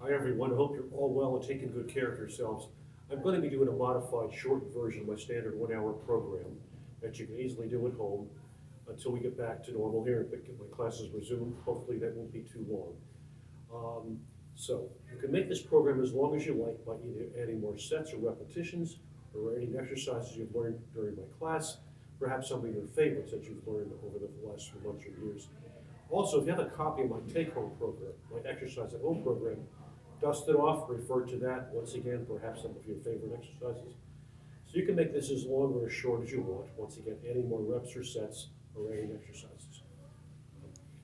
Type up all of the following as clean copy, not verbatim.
Hi everyone, I hope you're all well and taking good care of yourselves. I'm going to be doing a modified shortened version of my standard 1 hour program that you can easily do at home until we get back to normal here, but my classes resume. Hopefully that won't be too long. So you can make this program as long as you like by either adding more sets or repetitions or adding exercises you've learned during my class, perhaps some of your favorites that you've learned over the last few months or years. Also, if you have a copy of my take-home program, my exercise at home program, dust it off, refer to that. Once again, perhaps some of your favorite exercises. So you can make this as long or as short as you want. Once again, adding more reps or sets or adding exercises.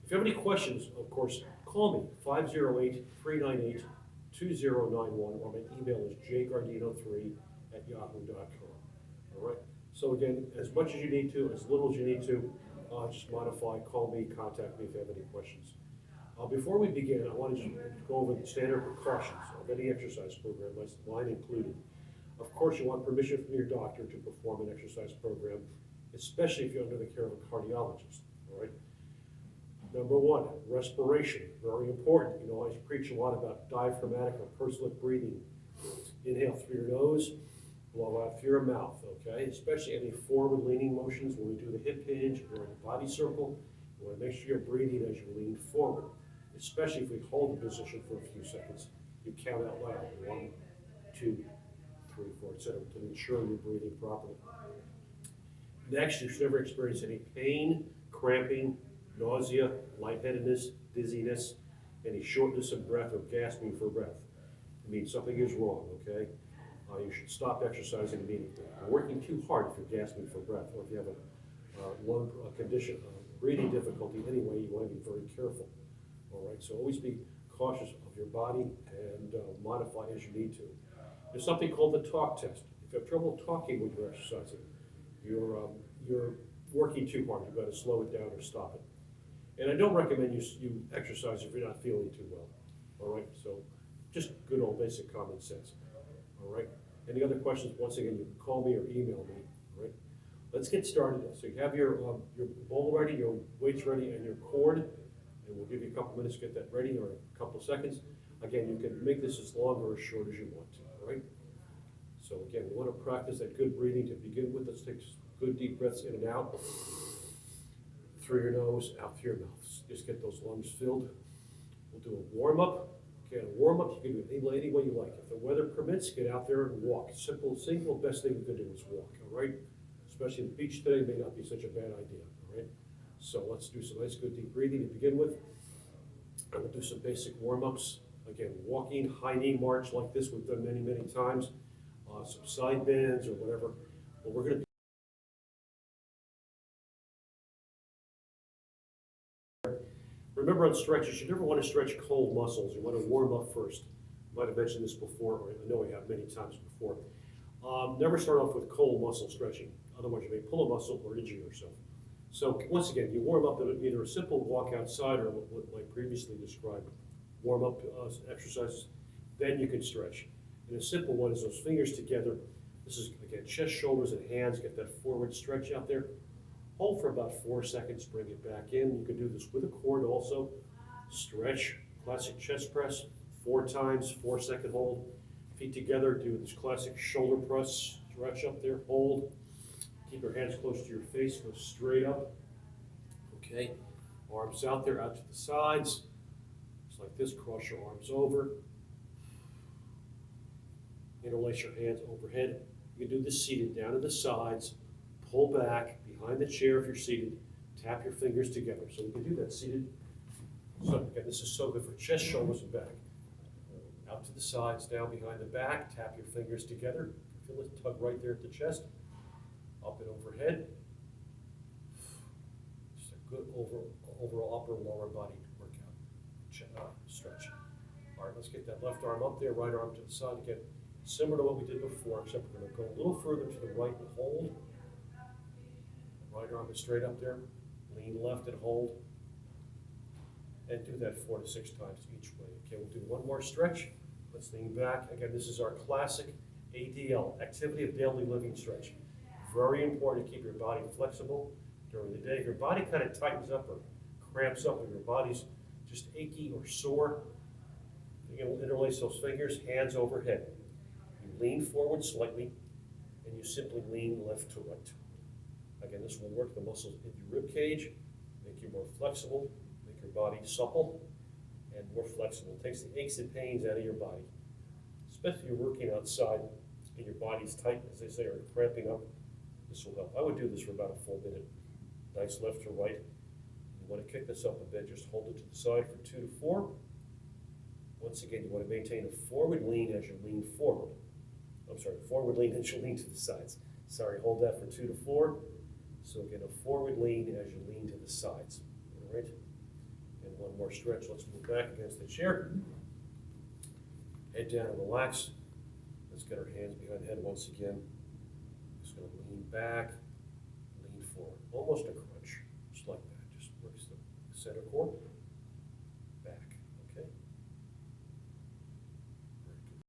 If you have any questions, of course, call me, 508-398-2091, or my email is jguardino3@yahoo.com. All right? So again, as much as you need to, as little as you need to, just modify, call me, contact me if you have any questions. Before we begin, I want to just go over the standard precautions of any exercise program, mine included. Of course, you want permission from your doctor to perform an exercise program, especially if you're under the care of a cardiologist, all right? Number one, respiration, very important. You know, I preach a lot about diaphragmatic or pursed-lip breathing. Inhale through your nose, blow out through your mouth, okay? Especially any forward-leaning motions when we do the hip hinge or the body circle. You want to make sure you're breathing as you lean forward, especially if we hold the position for a few seconds. You count out loud, 1, 2, 3, 4, etc., to ensure you're breathing properly. Next, you should never experience any pain, cramping, nausea, lightheadedness, dizziness, any shortness of breath or gasping for breath. It means something is wrong, okay? You should stop exercising immediately. You're working too hard if you're gasping for breath, or if you have a lung condition, breathing difficulty anyway, you want to be very careful. All right, so always be cautious of your body and modify as you need to. There's something called the talk test. If you have trouble talking when you're exercising, you're working too hard. You've got to slow it down or stop it. And I don't recommend you exercise if you're not feeling too well. All right, so just good old basic common sense. All right. Any other questions? Once again, you can call me or email me. All right. Let's get started. So you have your bowl ready, your weights ready, and your cord, and we'll give you a couple minutes to get that ready, or a couple of seconds. Again, you can make this as long or as short as you want to. All right. So again, we want to practice that good breathing to begin with. Let's take good deep breaths in and out through your nose, out through your mouth. Just get those lungs filled. We'll do a warm up. Okay, a warm up, you can do it any way you like. If the weather permits, get out there and walk. Single best thing you can do is walk, all right? Especially the beach today may not be such a bad idea, all right? So let's do some nice good deep breathing to begin with. And we'll do some basic warm-ups. Again, walking, high knee march like this, we've done many, many times. Some side bends or whatever. But we're gonna remember on stretches, you never want to stretch cold muscles. You want to warm up first. I might have mentioned this before, or I know I have many times before. Never start off with cold muscle stretching. Otherwise, you may pull a muscle or injure yourself. So once again, you warm up in either a simple walk outside or what I previously described, warm up exercises. Then you can stretch. And a simple one is those fingers together. This is, again, chest, shoulders, and hands. Get that forward stretch out there. Hold for about 4 seconds, bring it back in. You can do this with a cord also. Stretch, classic chest press, 4 times, 4-second hold. Feet together, do this classic shoulder press, stretch up there, hold. Keep your hands close to your face, go straight up. Okay, arms out there, out to the sides. Just like this, cross your arms over. Interlace your hands overhead. You can do this seated, down to the sides. Pull back behind the chair if you're seated. Tap your fingers together. So we can do that seated. So again, this is so good for chest, shoulders, and back. Out to the sides, down behind the back. Tap your fingers together. Feel it tug right there at the chest. Up and overhead. Just a good overall upper and lower body workout. Stretch. All right, let's get that left arm up there, right arm to the side again. Similar to what we did before, except we're going to go a little further to the right and hold. Right arm is straight up there. Lean left and hold. And do that 4 to 6 times each way. Okay, we'll do one more stretch. Let's lean back. Again, this is our classic ADL, activity of daily living stretch. Very important to keep your body flexible during the day. If your body kind of tightens up or cramps up, or your body's just achy or sore, You're gonna interlace those fingers, hands overhead. You lean forward slightly, and you simply lean left to right. Again, this will work the muscles in your rib cage, make you more flexible, make your body supple and more flexible. It takes the aches and pains out of your body. Especially if you're working outside and your body's tight, as they say, or cramping up, this will help. I would do this for about a full minute. Nice left to right. You want to kick this up a bit, just hold it to the side for 2 to 4. Once again, you want to maintain a forward lean as you lean forward. I'm sorry, forward lean as you lean to the sides. Sorry, hold that for 2 to 4. So again, a forward lean as you lean to the sides. All right? And one more stretch. Let's move back against the chair. Head down and relax. Let's get our hands behind the head once again. Just going to lean back, lean forward. Almost a crunch, just like that. Just works the center core. Back, okay? Very good.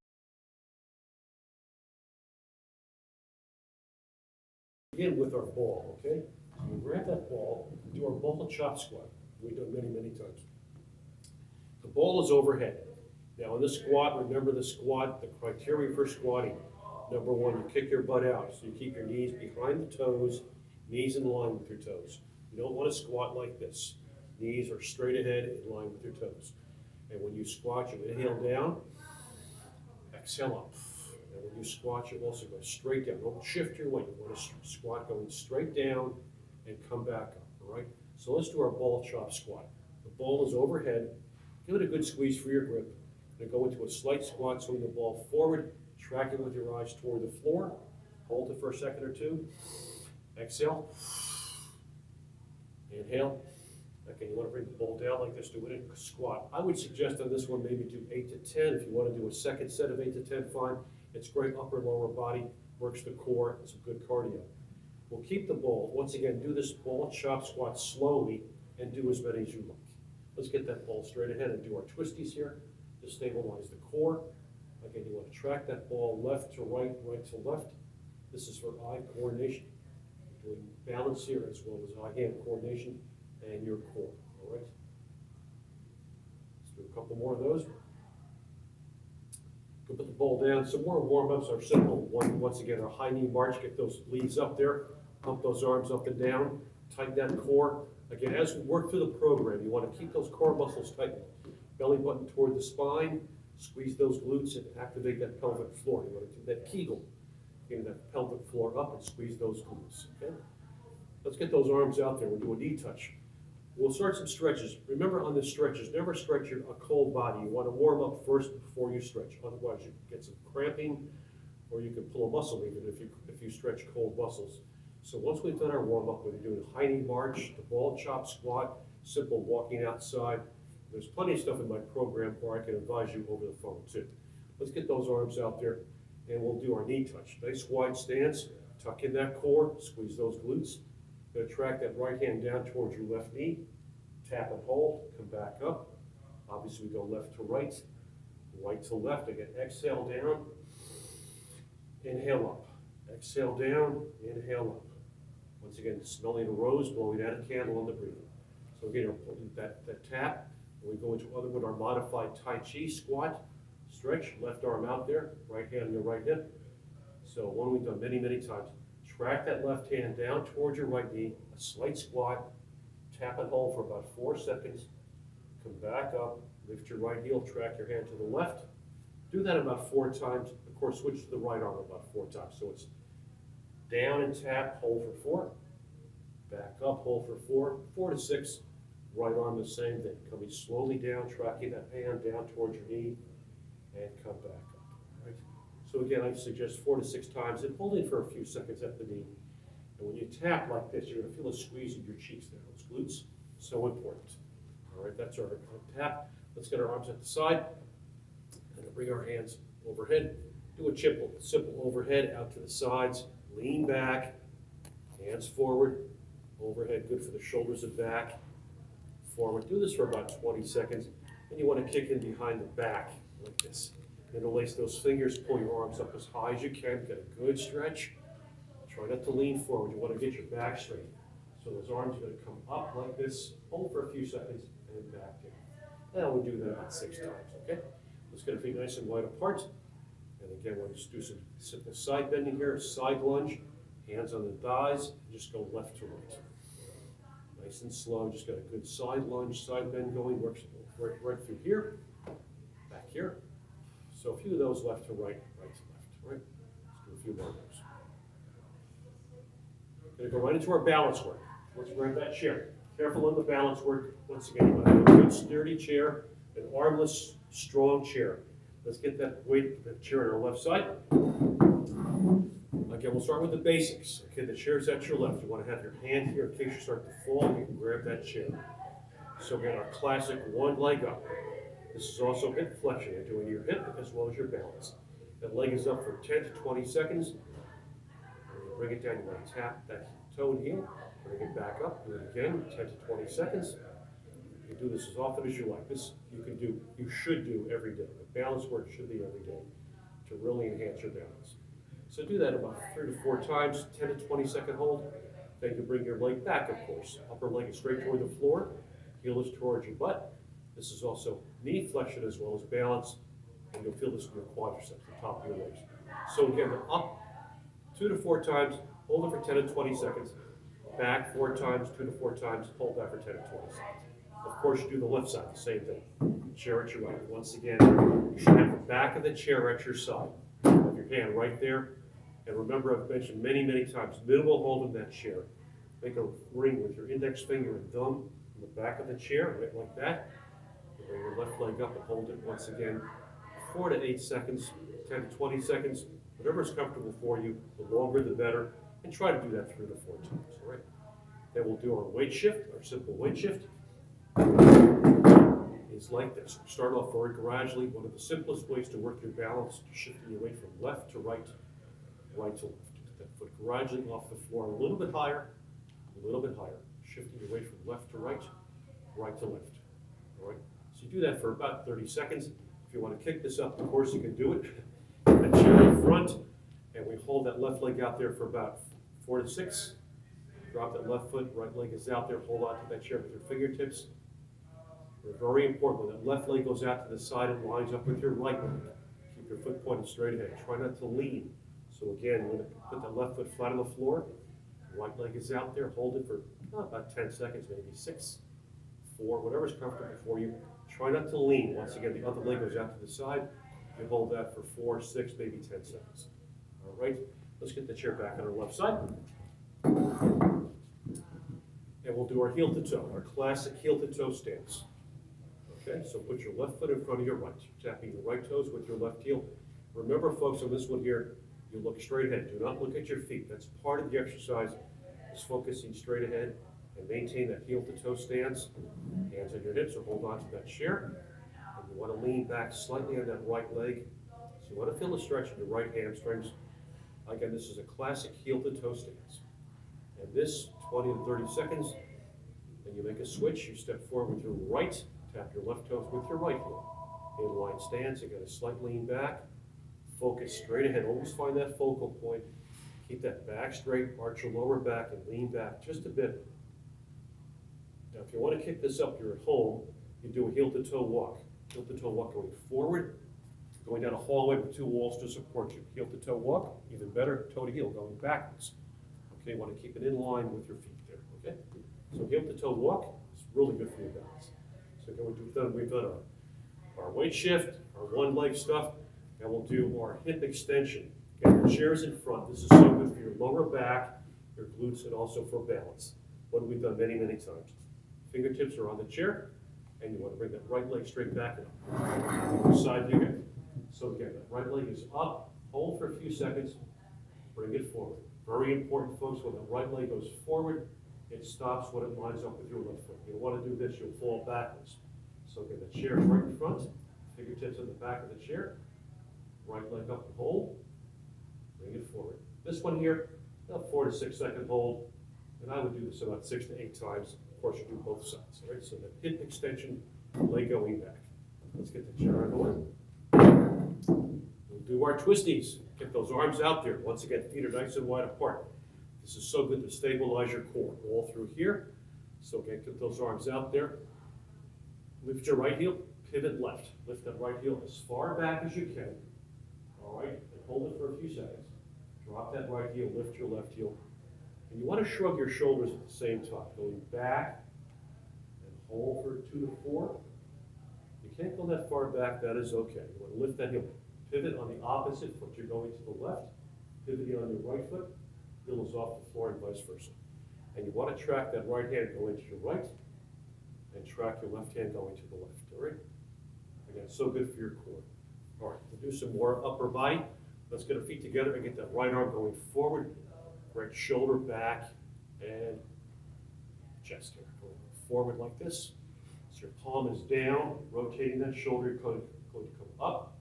Begin with our ball, okay? So we grab that ball, do our ball chop squat. We've done many, many times. The ball is overhead. Now in the squat, remember the squat, the criteria for squatting. Number 1, you kick your butt out. So you keep your knees behind the toes, knees in line with your toes. You don't want to squat like this. Knees are straight ahead in line with your toes. And when you squat, you inhale down, exhale up. And when you squat, you also go straight down. Don't shift your weight. You want to squat going straight down and come back up, all right? So let's do our ball chop squat. The ball is overhead. Give it a good squeeze for your grip. And go into a slight squat, swing the ball forward, track it with your eyes toward the floor. Hold it for a second or 2. Exhale. Inhale. Okay, you want to bring the ball down like this, do it in a squat. I would suggest on this one maybe do 8 to 10. If you want to do a second set of 8 to 10, fine. It's great upper and lower body, works the core, it's a good cardio. We'll keep the ball. Once again, do this ball chop squat slowly and do as many as you like. Let's get that ball straight ahead and do our twisties here to stabilize the core. Again, you want to track that ball left to right, right to left. This is for eye coordination. You're doing balance here as well as eye-hand coordination and your core, all right? Let's do a couple more of those. Go put the ball down. Some more warm-ups are simple. Once again, our high knee march, get those leads up there, pump those arms up and down, tighten that core. Again, as we work through the program, you want to keep those core muscles tight. Belly button toward the spine, squeeze those glutes and activate that pelvic floor. You want to do that Kegel, getting that pelvic floor up and squeeze those glutes, okay? Let's get those arms out there. We'll do a knee touch. We'll start some stretches. Remember on the stretches, never stretch a cold body. You want to warm up first before you stretch. Otherwise you can get some cramping or you can pull a muscle even if you stretch cold muscles. So once we've done our warm up, we're doing a high knee march, the ball chop squat, simple walking outside. There's plenty of stuff in my program where I can advise you over the phone too. Let's get those arms out there and we'll do our knee touch. Nice wide stance, tuck in that core, squeeze those glutes. Going to track that right hand down towards your left knee, tap and hold, come back up. Obviously we go left to right, right to left. Again, exhale down, inhale up. Exhale down, inhale up. Once again, smelling a rose, blowing out a candle on the breathing. So again, that tap, and we go into other one, our modified Tai Chi squat, stretch, left arm out there, right hand on your right hip. So one we've done many, many times. Track that left hand down towards your right knee, a slight squat, tap and hold for about 4 seconds, come back up, lift your right heel, track your hand to the left. Do that about 4 times. Of course, switch to the right arm about 4 times. So it's down and tap, hold for 4, back up, hold for 4, 4 to 6, right arm the same thing. Coming slowly down, tracking that hand down towards your knee, and come back up. Right? So again, I suggest 4 to 6 times and holding for a few seconds at the knee. And when you tap like this, you're gonna feel a squeeze in your cheeks there. Those glutes, so important. All right, that's our tap. Let's get our arms at the side and bring our hands overhead. Do a simple overhead out to the sides. Lean back, hands forward, overhead, good for the shoulders and back. Forward. Do this for about 20 seconds. And you want to kick in behind the back like this. Interlace those fingers, pull your arms up as high as you can, get a good stretch. Try not to lean forward. You want to get your back straight. So those arms are going to come up like this, hold for a few seconds, and back down. Now we'll do that about 6 times, okay? Let's get our feet nice and wide apart. And again, we'll just do some simple side bending here, side lunge, hands on the thighs, and just go left to right. Nice and slow, just got a good side lunge, side bend going, works right through here, back here. So a few of those left to right, right to left, right? Let's do a few more of those. Gonna go right into our balance work. Let's grab that chair. Careful on the balance work. Once again, you want to have a good sturdy chair, an armless, strong chair. Let's get that weight, the chair on our left side. Again, we'll start with the basics. Okay, the chair's at your left. You want to have your hand here in case you start to fall, you can grab that chair. So again, our classic one leg up. This is also hip flexion. You're doing your hip as well as your balance. That leg is up for 10 to 20 seconds. And you bring it down, you want to tap that toe and heel. Bring it back up, do it again, 10 to 20 seconds. You can do this as often as you like. This you should do every day. The balance work should be every day to really enhance your balance. So do that about 3 to 4 times, 10 to 20 second hold. Then you bring your leg back, of course. Upper leg is straight toward the floor, heel is towards your butt. This is also knee flexion as well as balance, and you'll feel this in your quadriceps, the top of your legs. So again, up 2 to 4 times, hold it for 10 to 20 seconds. Back 4 times, 2 to 4 times, hold that for 10 to 20 seconds. Of course, you do the left side, the same thing. Chair at your right. Once again, you should have the back of the chair at your side. Have your hand right there. And remember, I've mentioned many, many times, minimal hold in that chair. Make a ring with your index finger and thumb in the back of the chair, right like that. You bring your left leg up and hold it once again. 4 to 8 seconds, 10 to 20 seconds, whatever is comfortable for you. The longer, the better. And try to do that 3 to 4 times, all right? Then we'll do our weight shift, our simple weight shift. It's like this. Start off very gradually. One of the simplest ways to work your balance is shifting your weight from left to right, right to left. Get that foot gradually off the floor, a little bit higher, shifting your weight from left to right, right to left, all right? So you do that for about 30 seconds. If you want to kick this up, of course you can do it. The chair in front, and we hold that left leg out there for about 4 to 6. Drop that left foot, right leg is out there. Hold on to that chair with your fingertips. They're very important. When that left leg goes out to the side, it lines up with your right leg. Keep your foot pointed straight ahead. Try not to lean. So again, you're going to put that left foot flat on the floor. Right leg is out there. Hold it for about 10 seconds, maybe 6, 4, whatever's comfortable for you. Try not to lean. Once again, the other leg goes out to the side. You hold that for 4, 6, maybe 10 seconds. All right, let's get the chair back on our left side. And we'll do our heel to toe, our classic heel to toe stance. Okay, so put your left foot in front of your right, tapping your right toes with your left heel. Remember, folks, on this one here, you look straight ahead. Do not look at your feet. That's part of the exercise, is focusing straight ahead and maintain that heel to toe stance. Hands on your hips or hold on to that chair. And you want to lean back slightly on that right leg. So you want to feel the stretch in your right hamstrings. Again, this is a classic heel to toe stance. And this, 20 to 30 seconds, then you make a switch. You step forward with your right, tap your left toes with your right heel. Inline stance, again, a slight lean back. Focus straight ahead. Always find that focal point. Keep that back straight, arch your lower back, and lean back just a bit. Now, if you want to kick this up, you're at home, you do a heel to toe walk. Heel to toe walk going forward, going down a hallway with 2 walls to support you. Heel to toe walk, even better, toe to heel, going backwards. Okay, you want to keep it in line with your feet there, okay? So heel to toe walk is really good for your balance. So again, we've done our weight shift, our one leg stuff, and we'll do our hip extension. Again, the chair's in front. This is so good for your lower back, your glutes, and also for balance. What we've done many, many times. Fingertips are on the chair, and you want to bring that right leg straight back up. Side view again. So again, that right leg is up, hold for a few seconds, bring it forward. Very important, folks, when the right leg goes forward, it stops when it lines up with your left foot. You don't want to do this, you'll fall backwards. So again, the chair is right in front, fingertips on the back of the chair, right leg up and hold, bring it forward. This one here, about 4 to 6 second hold, and I would do this about 6 to 8 times. Of course, you do both sides, all right? So the hip extension, leg going back. Let's get the chair out of the way. We'll do our twisties. Get those arms out there. Once again, feet are nice and wide apart. This is so good to stabilize your core all through here. So again, get those arms out there. Lift your right heel, pivot left. Lift that right heel as far back as you can. All right, and hold it for a few seconds. Drop that right heel, lift your left heel. And you want to shrug your shoulders at the same time, going back and hold for 2 to 4. You can't go that far back, that is okay. You want to lift that heel. Pivot on the opposite foot. You're going to the left, pivoting on your right foot, heel is off the floor and vice versa. And you want to track that right hand going to your right and track your left hand going to the left, all right? Again, so good for your core. All right, we'll do some more upper body. Let's get our feet together and get that right arm going forward, right shoulder back and chest here. Going forward like this. So your palm is down, rotating that shoulder, you're going to come up,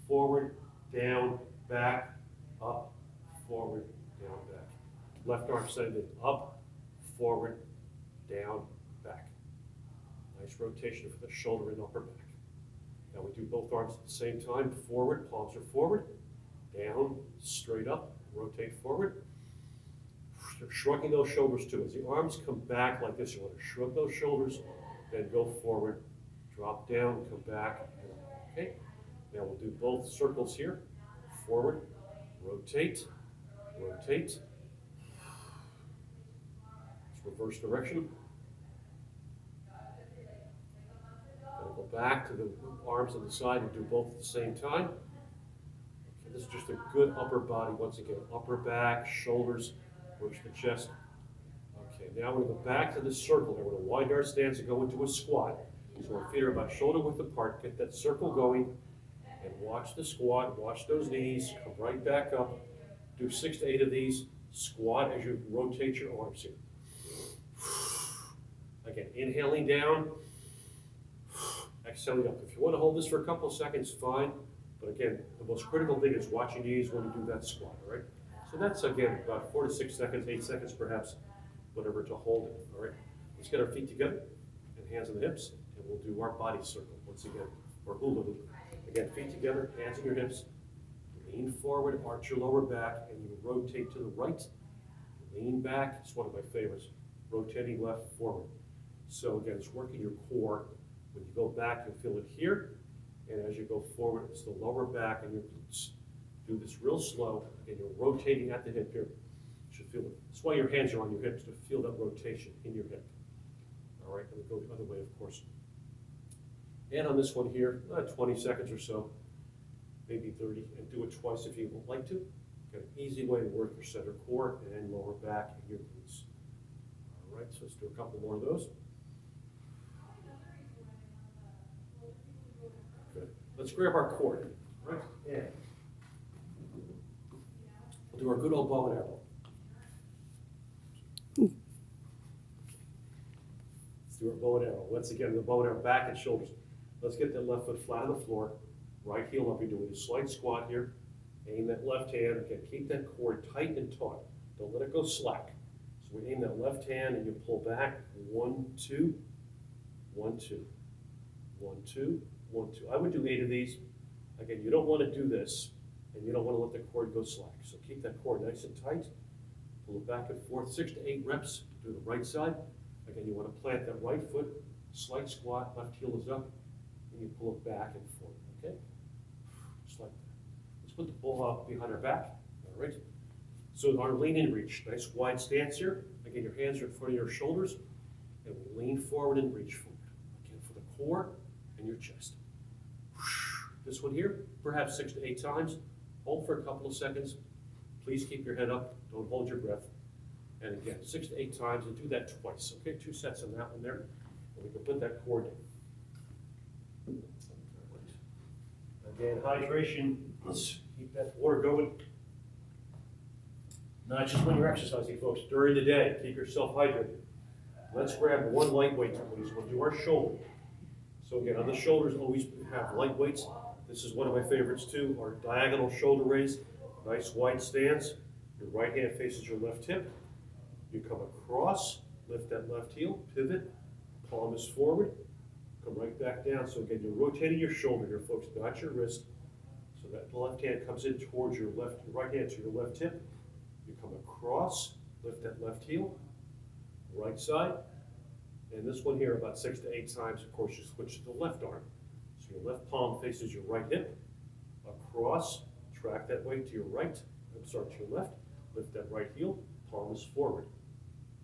forward, down, back, up, forward, down, back. Left arm sending up, forward, down, back. Nice rotation for the shoulder and upper back. Now we do both arms at the same time. Forward, palms are forward, down, straight up, rotate forward. You're shrugging those shoulders too. As the arms come back like this, you want to shrug those shoulders, then go forward, drop down, come back. Okay. Now we'll do both circles here. Forward, rotate, rotate. Reverse direction. Gonna go back to the arms on the side and do both at the same time. Okay, this is just a good upper body. Once again, upper back, shoulders, works the chest. Okay, now we're gonna go back to this circle. We're gonna widen our stance and go into a squat. So our feet are about shoulder width apart. Get that circle going and watch the squat. Watch those knees. Come right back up. Do 6 to 8 of these. Squat as you rotate your arms here. Again, inhaling down, exhaling up. If you want to hold this for a couple of seconds, fine. But again, the most critical thing is watch your knees when you do that squat, all right? So that's, again, about 4 to 6 seconds, 8 seconds perhaps, whatever to hold it, all right? Let's get our feet together and hands on the hips, and we'll do our body circle once again, or hula hoop. Again, feet together, hands on your hips, lean forward, arch your lower back, and you rotate to the right. Lean back, it's one of my favorites. Rotating left, forward. So again, it's working your core. When you go back, you'll feel it here. And as you go forward, it's the lower back and your glutes. Do this real slow. Again, you're rotating at the hip here. You should feel it. That's why your hands are on your hips, to feel that rotation in your hip. All right, and we go the other way, of course. And on this one here, 20 seconds or so, maybe 30, and do it twice if you would like to. Got an easy way to work your center core and lower back and your glutes. All right, so let's do a couple more of those. Good. Let's grab our cord. Right, and we'll do our good old bow and arrow. Let's do our bow and arrow. Once again, the bow and arrow, back and shoulders. Let's get that left foot flat on the floor. Right heel up. You're doing a slight squat here. Aim that left hand. Again, keep that cord tight and taut. Don't let it go slack. So we aim that left hand and you pull back. 1, 2, 1, 2, 1, 2, 1, 2. I would do 8 of these. Again, you don't want to do this, and you don't want to let the cord go slack. So keep that cord nice and tight. Pull it back and forth. 6 to 8 reps. Do the right side. Again, you want to plant that right foot. Slight squat. Left heel is up, and you pull it back and forth. Okay, just like that. Let's put the ball up behind our back. All right. So our lean and reach. Nice wide stance here. Again, your hands are in front of your shoulders, and we lean forward and reach forward. Again, for the core and your chest. This one here, perhaps 6 to 8 times. Hold for a couple of seconds. Please keep your head up. Don't hold your breath. And again, 6 to 8 times, and do that twice. Okay, 2 sets on that one there. And we can put that cord in. Again, hydration. Let's keep that water going. Not just when you're exercising, folks. During the day, keep yourself hydrated. Let's grab one light weight, please. We'll do our shoulder. So again, on the shoulders, always have light weights. This is one of my favorites too, our diagonal shoulder raise. Nice wide stance. Your right hand faces your left hip. You come across, lift that left heel, pivot, palm is forward, come right back down. So again, you're rotating your shoulder here, folks, not your wrist. So that left hand comes in towards your right hand to your left hip. You come across, lift that left heel, right side. And this one here, about 6 to 8 times, of course, you switch to the left arm. So your left palm faces your right hip, across, track that weight to your right, to your left, lift that right heel, palm is forward.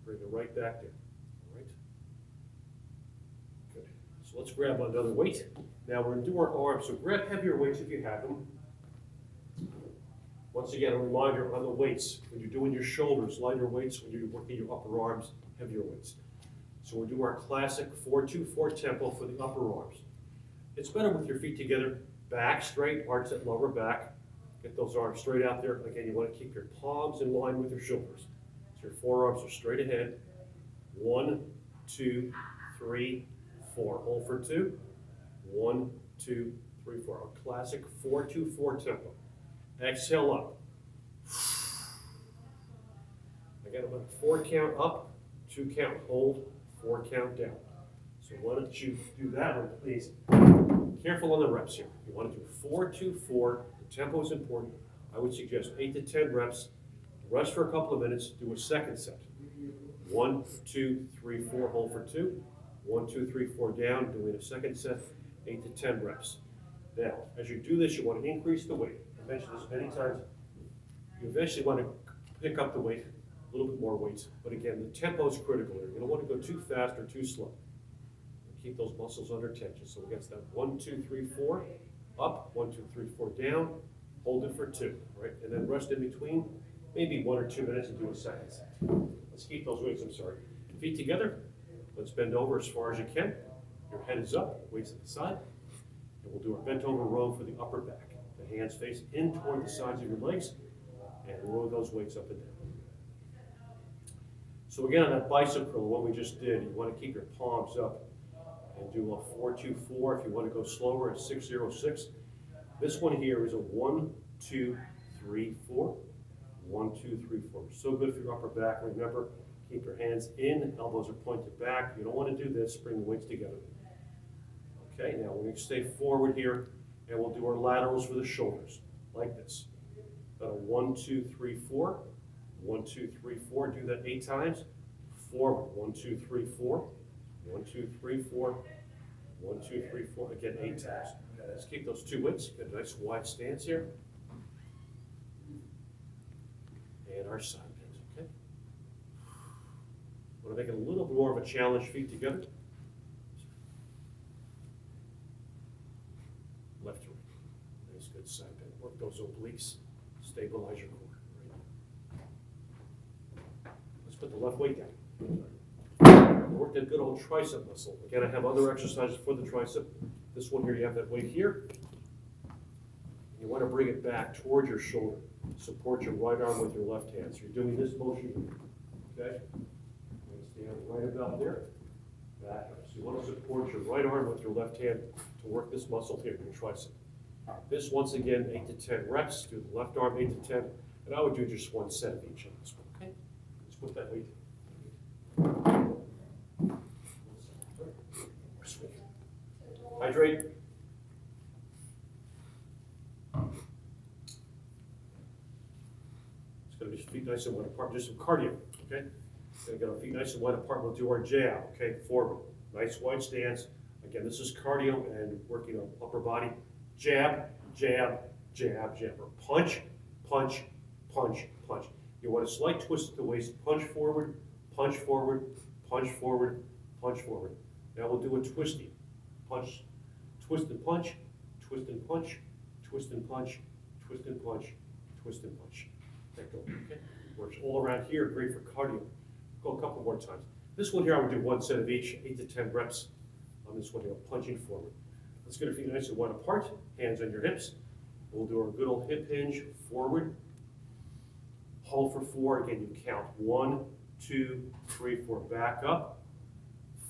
Bring it right back there, all right? Good. So let's grab another weight. Now we're gonna do our arms, so grab heavier weights if you have them. Once again, a reminder on the weights, when you're doing your shoulders, lighter weights. When you're working your upper arms, heavier weights. So we'll do our classic 4-2-4 tempo for the upper arms. It's better with your feet together, back straight, arch that lower back. Get those arms straight out there. Again, you want to keep your palms in line with your shoulders. So your forearms are straight ahead. 1, 2, 3, 4. Hold for 2. 1, 2, 3, 4. Our classic 4-2-4 tempo. Exhale up. Again, about a 4 count up, 2 count hold, 4 count down. So why don't you do that one, please? Careful on the reps here. You want to do 4-2-4. The tempo is important. I would suggest 8 to 10 reps. Rest for a couple of minutes. Do a second set. 1, 2, 3, 4. Hold for 2. 1, 2, 3, 4 down. Doing a second set. 8 to 10 reps. Now, as you do this, you want to increase the weight. I mentioned this many times. You eventually want to pick up the weight, a little bit more weight. But again, the tempo is critical here. You don't want to go too fast or too slow. Keep those muscles under tension. So against that 1, 2, 3, 4, up, 1, 2, 3, 4 down, hold it for 2, right? And then rest in between, maybe 1 or 2 minutes and do a second set. Let's keep those weights, feet together. Let's bend over as far as you can. Your head is up, weights at the side. And we'll do our bent over row for the upper back. The hands face in toward the sides of your legs and row those weights up and down. So again, on that bicep curl, what we just did, you want to keep your palms up and do a 4-2-4. If you want to go slower, a 6-0-6. This one here is a 1, 2, 3, 4. 1, 2, 3, 4. So good for your upper back. Remember, keep your hands in, elbows are pointed back. You don't want to do this. Bring the weights together. Okay, now we're going to stay forward here, and we'll do our laterals for the shoulders, like this. 1, 2, 3, 4. 1, 2, 3, 4. Do that 8 times. Forward. 1, 2, 3, 4. 1, 2, 3, 4. 1, 2, 3, 4. Again, 8 times. Let's keep those 2 weights. Get a nice wide stance here. And our side bends, okay? Want to make it a little more of a challenge, feet together. Left to right. Nice, good side bend. Work those obliques. Stabilize your core. Let's put the left weight down. Work that good old tricep muscle. Again, I have other exercises for the tricep. This one here, you have that weight here. You want to bring it back toward your shoulder. Support your right arm with your left hand. So you're doing this motion here. Okay? Stand right about there. Back up. So you want to support your right arm with your left hand to work this muscle here, your tricep. This, once again, 8 to 10 reps. Do the left arm 8 to 10. And I would do just 1 set of each on this one. Okay? Let's put that weight. Hydrate. It's going to be feet nice and wide apart. Do some cardio, okay? Going to get our feet nice and wide apart. We'll do our jab, okay? Forward. Nice wide stance. Again, this is cardio and working on upper body. Jab, jab, jab, jab. Or punch, punch, punch, punch. You want a slight twist at the waist. Punch forward, punch forward, punch forward, punch forward. Now we'll do a twisty. Punch, twist and punch, twist and punch, twist and punch, twist and punch, twist and punch. Let go, okay? Works all around here, great for cardio. Go a couple more times. This one here, I would do 1 set of each, 8 to 10 reps on this one here, punching forward. Let's get our feet nice and wide apart, hands on your hips. We'll do our good old hip hinge, forward. Hold for 4, again, you count 1, 2, 3, 4, back up.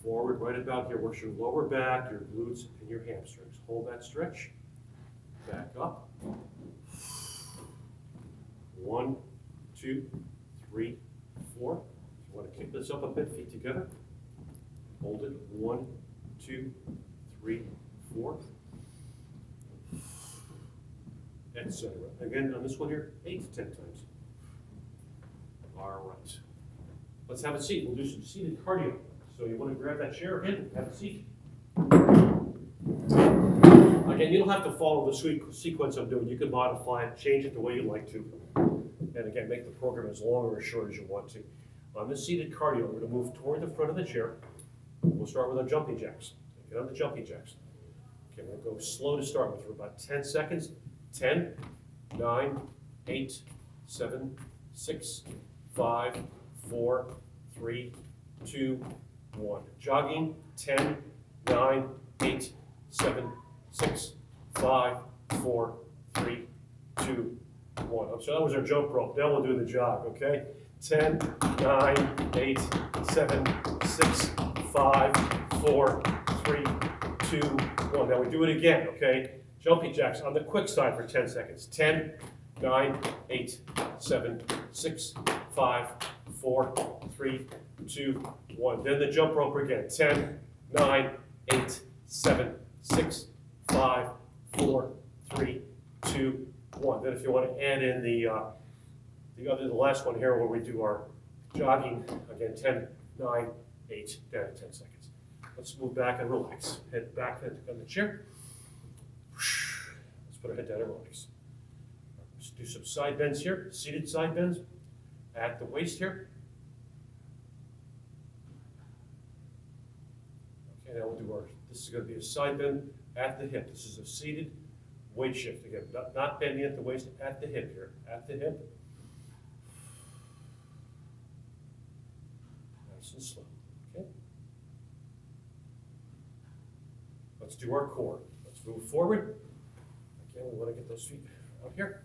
Forward, right about here, works your lower back, your glutes, and your hamstrings. Hold that stretch. Back up. 1, 2, 3, 4. You want to kick this up a bit, feet together. Hold it. 1, 2, 3, 4. Etc. Again, on this one here, 8 to 10 times. All right. Let's have a seat. We'll do some seated cardio. So you want to grab that chair again, have a seat. Again, you don't have to follow the sequence I'm doing. You can modify it, change it the way you like to. And again, make the program as long or as short as you want to. On this seated cardio, we're gonna move toward the front of the chair. We'll start with our jumping jacks. Get on the jumping jacks. Okay, we're gonna go slow to start with for about 10 seconds. 10, 9, 8, 7, 6, 5, 4, 3, 2, 1. Jogging, 10, 9, 8, 7, 6, 5, 4, 3, 2, 1. So that was our jump rope. Now we'll do the jog, okay? 10, 9, 8, 7, 6, 5, 4, 3, 2, 1. Now we do it again, okay? Jumping jacks on the quick side for 10 seconds. 10, 9, 8, 7, 6, 5, 4, 3, 2, 1. Then the jump rope again. 10, 9, 8, 7, 6, 5, 4, 3, 2, 1. Then if you want to add in the last one here where we do our jogging, again, 10, 9, 8, down to 10 seconds. Let's move back and relax. Head back on the chair. Let's put our head down and relax. Let's do some side bends here, seated side bends at the waist here. Okay, now we'll do this is going to be a side bend at the hip. This is a seated weight shift. Again, not bending at the waist, at the hip here, at the hip. Nice and slow, okay? Let's do our core. Let's move forward. Again, we want to get those feet out here.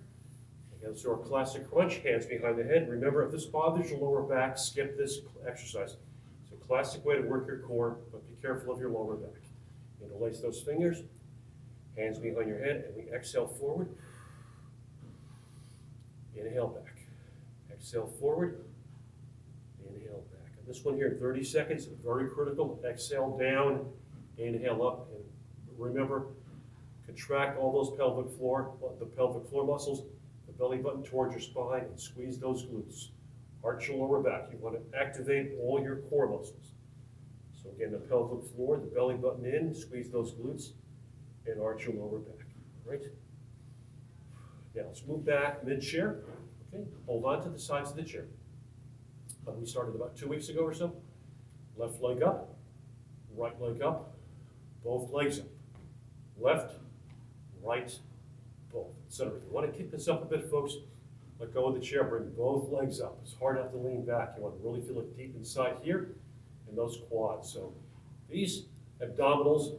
Again, let's do our classic crunch, hands behind the head. Remember, if this bothers your lower back, skip this exercise. It's a classic way to work your core, but be careful of your lower back. Interlace those fingers, hands behind your head, and we exhale forward. Inhale back. Exhale forward. Inhale back. And this one here, 30 seconds, very critical. Exhale down, inhale up, and remember, contract all those pelvic floor muscles, the belly button towards your spine, and squeeze those glutes. Arch your lower back. You want to activate all your core muscles. So again, the pelvic floor, the belly button in, squeeze those glutes, and arch your lower back. Right? Now let's move back mid-chair. Okay, hold on to the sides of the chair. We started about 2 weeks ago or so. Left leg up, right leg up, both legs up. Left, right, both, etc. If you want to kick this up a bit, folks, let go of the chair, bring both legs up. It's hard not to lean back. You want to really feel it deep inside here and those quads. So these abdominals,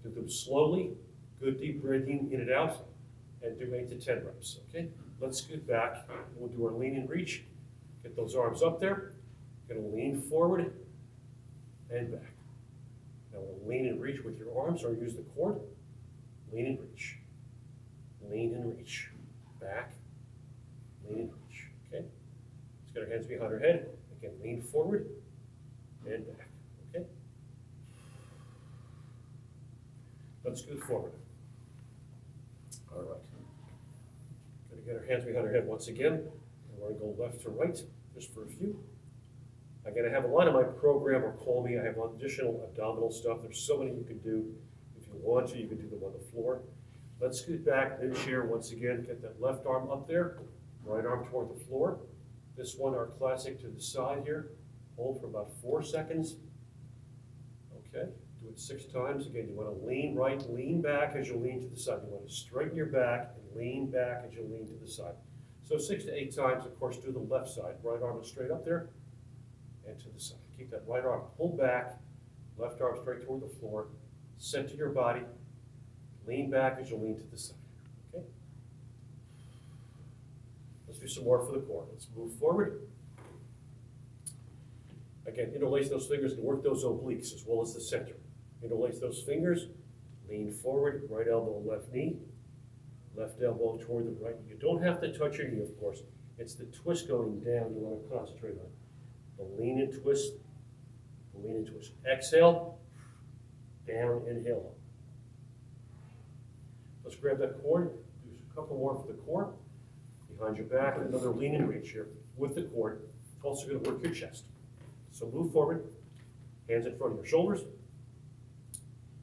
do them slowly, good deep breathing in and out, and do 8 to 10 reps, okay? Let's scoot back. We'll do our lean and reach. Get those arms up there. You're gonna lean forward and back. Now we'll lean and reach with your arms or use the cord. Lean and reach. Lean and reach. Back. Lean and reach. Okay? Let's get our hands behind our head. Again, lean forward and back. Okay? Let's scoot forward. All right. Gonna get our hands behind our head once again. And we're gonna go left to right, just for a few. Again, I have a lot of my program, or call me, I have additional abdominal stuff. There's so many you can do. If you want to, you can do them on the floor. Let's scoot back, mid-chair once again. Get that left arm up there, right arm toward the floor. This one, our classic to the side here. Hold for about 4 seconds. Okay, do it 6 times. Again, you want to lean right, lean back as you lean to the side. You want to straighten your back and lean back as you lean to the side. So 6 to 8 times, of course, do the left side. Right arm is straight up there and to the side. Keep that right arm pulled back, left arm straight toward the floor. Center your body. Lean back as you lean to the side. Okay? Let's do some more for the core. Let's move forward. Again, interlace those fingers and work those obliques as well as the center. Interlace those fingers, lean forward, right elbow, left knee, left elbow toward the right. You don't have to touch your knee, of course. It's the twist going down you want to concentrate on. The lean and twist, the lean and twist. Exhale, down, inhale up. Let's grab that cord, do a couple more for the core. Behind your back, another lean and reach here with the cord. It's also going to work your chest. So move forward, hands in front of your shoulders.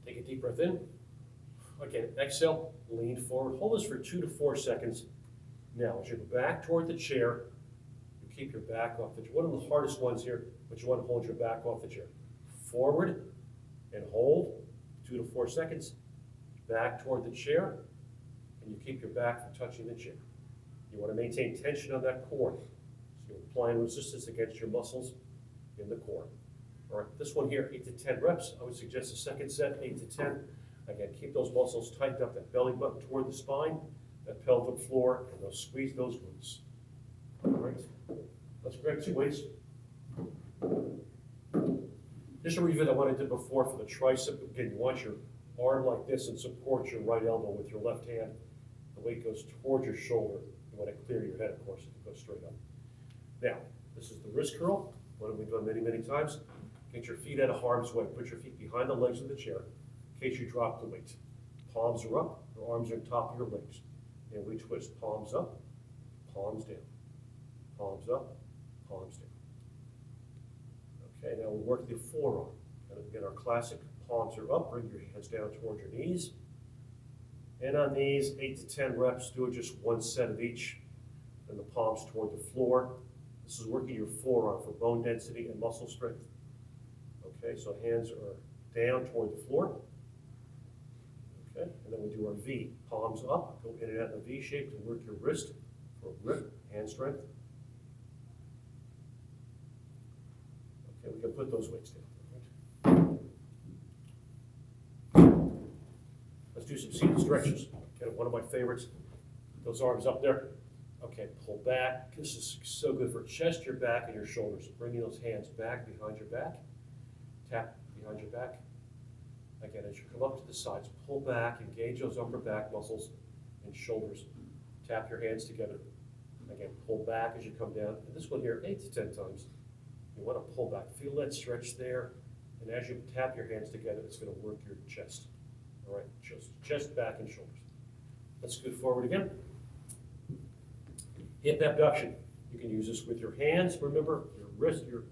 Take a deep breath in, Again, exhale, lean forward, hold this for 2 to 4 seconds. Now, as you go back toward the chair, you keep your back off the chair. One of the hardest ones here, but you want to hold your back off the chair. Forward and hold, 2 to 4 seconds. Back toward the chair, and you keep your back from touching the chair. You want to maintain tension on that core. So you're applying resistance against your muscles in the core. All right, this one here, 8 to 10 reps. I would suggest a second set, 8 to 10. Again, keep those muscles tightened up, that belly button toward the spine, that pelvic floor, and they'll squeeze those glutes. All right, let's grab 2 weights. Just a review that what I did before for the tricep. Again, you want your arm like this and support your right elbow with your left hand. The weight goes towards your shoulder. You want to clear your head, of course, if you go straight up. Now, this is the wrist curl, one we've done many, many times. Get your feet out of harm's way. Put your feet behind the legs of the chair in case you drop the weight. Palms are up, your arms are on top of your legs. And we twist palms up, palms down. Palms up, palms down. Okay, now we'll work the forearm. And again, our classic palms are up, bring your hands down toward your knees. And on these, 8 to 10 reps, do it just 1 set of each. And the palms toward the floor. This is working your forearm for bone density and muscle strength. Okay, so hands are down toward the floor. Okay, and then we do our V. Palms up, go in and out in a V shape to work your wrist for grip, hand strength. Okay, we can put those weights down. Let's do some seated stretches. Okay, one of my favorites. Those arms up there. Okay, pull back. This is so good for chest, your back, and your shoulders. Bringing those hands back behind your back. Tap behind your back. Again, as you come up to the sides, pull back, engage those upper back muscles and shoulders. Tap your hands together. Again, pull back as you come down. And this one here, 8 to 10 times. You want to pull back. Feel that stretch there. And as you tap your hands together, it's going to work your chest. All right, chest, back, and shoulders. Let's go forward again. Hip abduction. You can use this with your hands. Remember, your wrist, your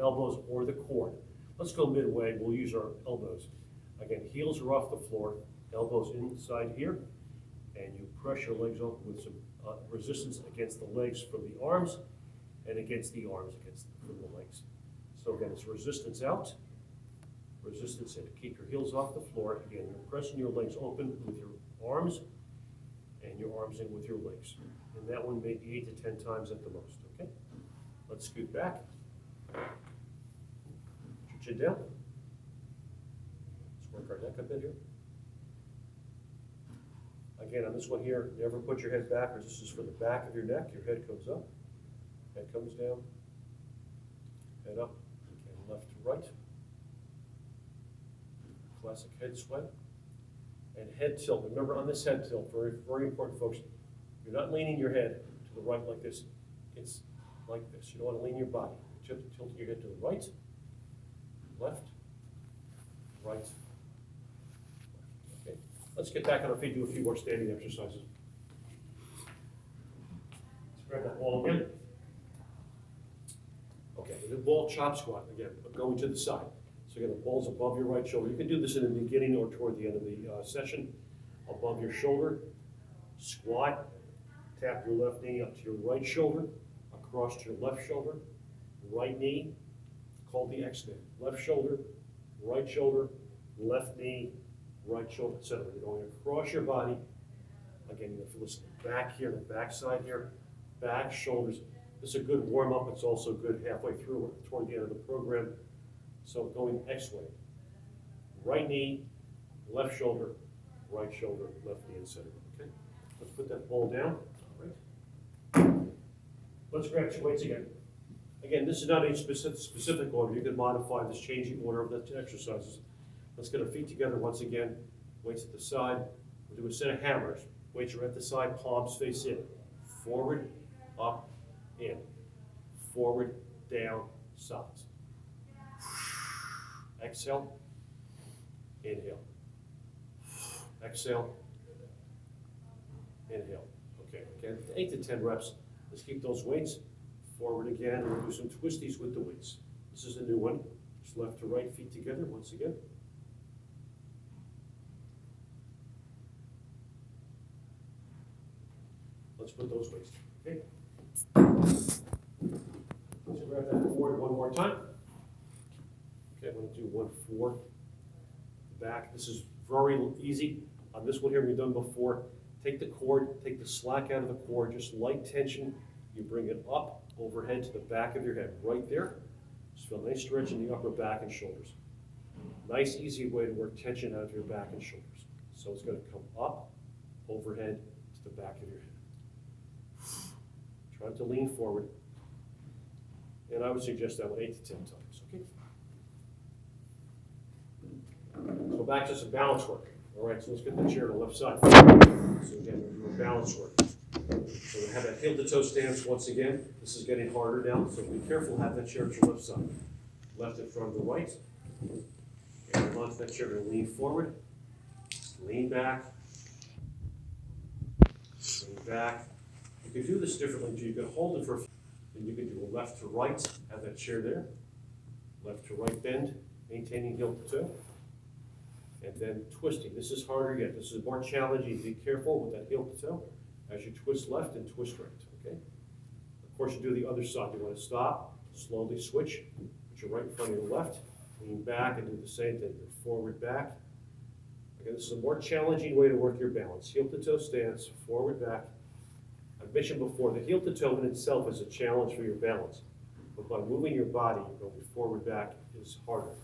elbows or the cord. Let's go midway. We'll use our elbows. Again, heels are off the floor, elbows inside here, and you press your legs open with some resistance against the legs from the arms and against the arms from the legs. So again, it's resistance out, resistance in. Keep your heels off the floor. Again, you're pressing your legs open with your arms and your arms in with your legs. And that one may be 8 to 10 times at the most, okay? Let's scoot back. Chin down. Let's work our neck a bit here. Again, on this one here, never put your head backwards. This is for the back of your neck. Your head comes up, head comes down, head up, again, left to right. Classic head sway. And head tilt. Remember on this head tilt, very, very important, folks. You're not leaning your head to the right like this. It's like this. You don't want to lean your body. Tilt your head to the right, left, right, left. Okay, let's get back on our feet, do a few more standing exercises. Let's grab that ball again. Okay, the ball chop squat again, but going to the side. So again, the ball's above your right shoulder. You can do this in the beginning or toward the end of the session. Above your shoulder, squat, tap your left knee up to your right shoulder, across to your left shoulder, right knee, called the X-Knee. Left shoulder, left knee, right shoulder, etc. You're going across your body. Again, you have to listen back here, the back side here, back, shoulders. This is a good warm-up. It's also good halfway through or toward the end of the program. So going X-way. Right knee, left shoulder, left knee, and center. Okay? Let's put that ball down. All right. Let's grab 2 weights again. Again, this is not a specific order. You can modify this changing order of the exercises. Let's get our feet together once again. Weights at the side. We'll do a set of hammers. Weights are at the side, palms face in. Forward, up, in. Forward, down, sides. Exhale, inhale. Exhale, inhale. Okay, again, 8 to 10 reps. Let's keep those weights. Forward again, and we'll do some twisties with the weights. This is a new one. Just left to right, feet together once again. let's put those weights. Okay. Let's grab that cord one more time. Okay, I'm going to do one for the back. This is very easy. On this one here we've done before. Take the cord, take the slack out of the cord, just light tension. You bring it up overhead to the back of your head, right there. Just feel a nice stretch in the upper back and shoulders. Nice, easy way to work tension out of your back and shoulders. So it's going to come up, overhead, to the back of your head. Try to lean forward. And I would suggest that one 8 to 10 times, okay? So back to some balance work. All right, so let's get the chair to the left side. So again, we're doing balance work. So we have that heel to toe stance once again. This is getting harder now, so be careful, have that chair to your left side. Left in front of the right. And onto that chair to lean forward. Lean back. Lean back. You can do this differently too. You can hold it for a few, and you can do a left to right, have that chair there. Left to right bend, maintaining heel to toe. And then twisting. This is harder yet. This is more challenging. Be careful with that heel to toe as you twist left and twist right, okay? Of course, you do the other side. You want to stop, slowly switch, put your right in front of your left, lean back and do the same thing. Go forward, back. Again, this is a more challenging way to work your balance. Heel to toe stance, forward, back. I've mentioned before, the heel to toe in itself is a challenge for your balance. But by moving your body, going forward, back is harder.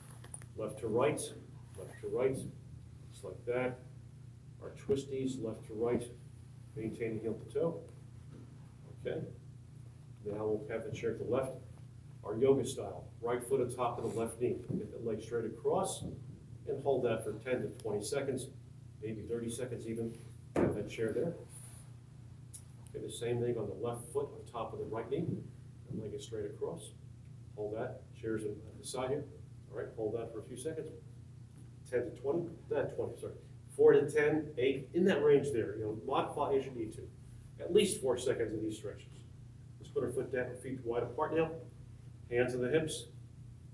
Left to right, just like that. Our twisties, left to right, maintaining heel to toe. Okay. Now we'll have the chair to the left. Our yoga style, right foot on top of the left knee. Get the leg straight across and hold that for 10 to 20 seconds, maybe 30 seconds even. Have that chair there. Okay, the same thing on the left foot on top of the right knee. And leg is straight across. Hold that. Chair's on the side here. All right, hold that for a few seconds. 10 to 20, not 20, sorry. 4 to 10, 8, in that range there. You know, modify as you need to. At least 4 seconds of these stretches. Let's put our foot down, feet wide apart now. Hands on the hips.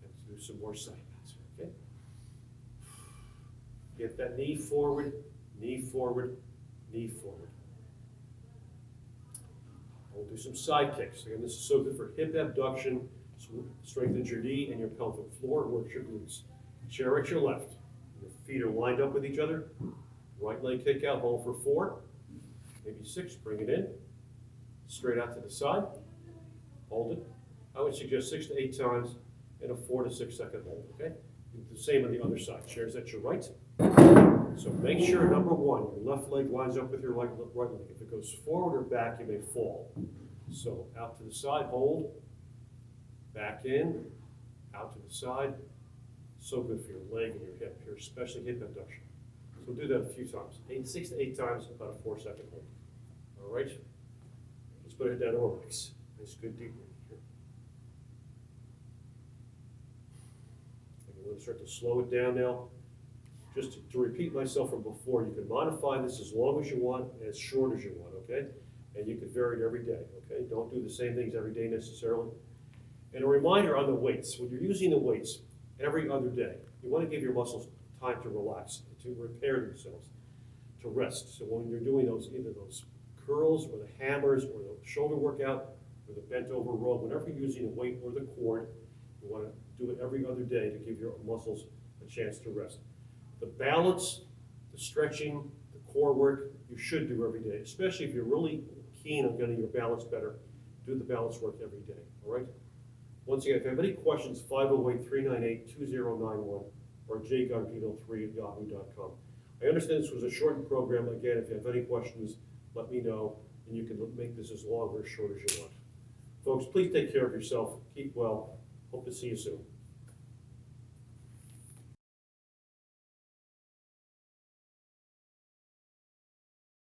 And do some more side bends, okay? Get that knee forward, knee forward, knee forward. We'll do some side kicks. Again, this is so good for hip abduction, strengthens your knee and your pelvic floor, works your glutes. Chair at your left. Your feet are lined up with each other. Right leg kick out, hold for 4, maybe 6, bring it in. Straight out to the side, hold it. I would suggest 6 to 8 times in a 4 to 6 second hold, okay? Do the same on the other side. Chairs at your right. So make sure, number 1, your left leg lines up with your right leg. If it goes forward or back, you may fall. So out to the side, hold. Back in, out to the side. So good for your leg and your hip here, especially hip abduction. So do that a few times. 6 to 8 times, about a 4 second hold. All right? Let's put it down and relax. Nice, good deep breath here. I'm going to start to slow it down now. Just to repeat myself from before, you can modify this as long as you want and as short as you want, okay? And you can vary it every day, okay? Don't do the same things every day necessarily. And a reminder on the weights, when you're using the weights every other day, you want to give your muscles time to relax, to repair themselves, to rest. So when you're doing those, either those curls or the hammers or the shoulder workout or the bent over row, whenever you're using a weight or the cord, you want to do it every other day to give your muscles a chance to rest. The balance, the stretching, the core work, you should do every day, especially if you're really keen on getting your balance better. Do the balance work every day, all right? Once again, if you have any questions, 508-398-2091 or jguardino3@yahoo.com. I understand this was a shortened program. Again, if you have any questions, let me know, and you can make this as long or as short as you want. Folks, please take care of yourself. Keep well. Hope to see you soon.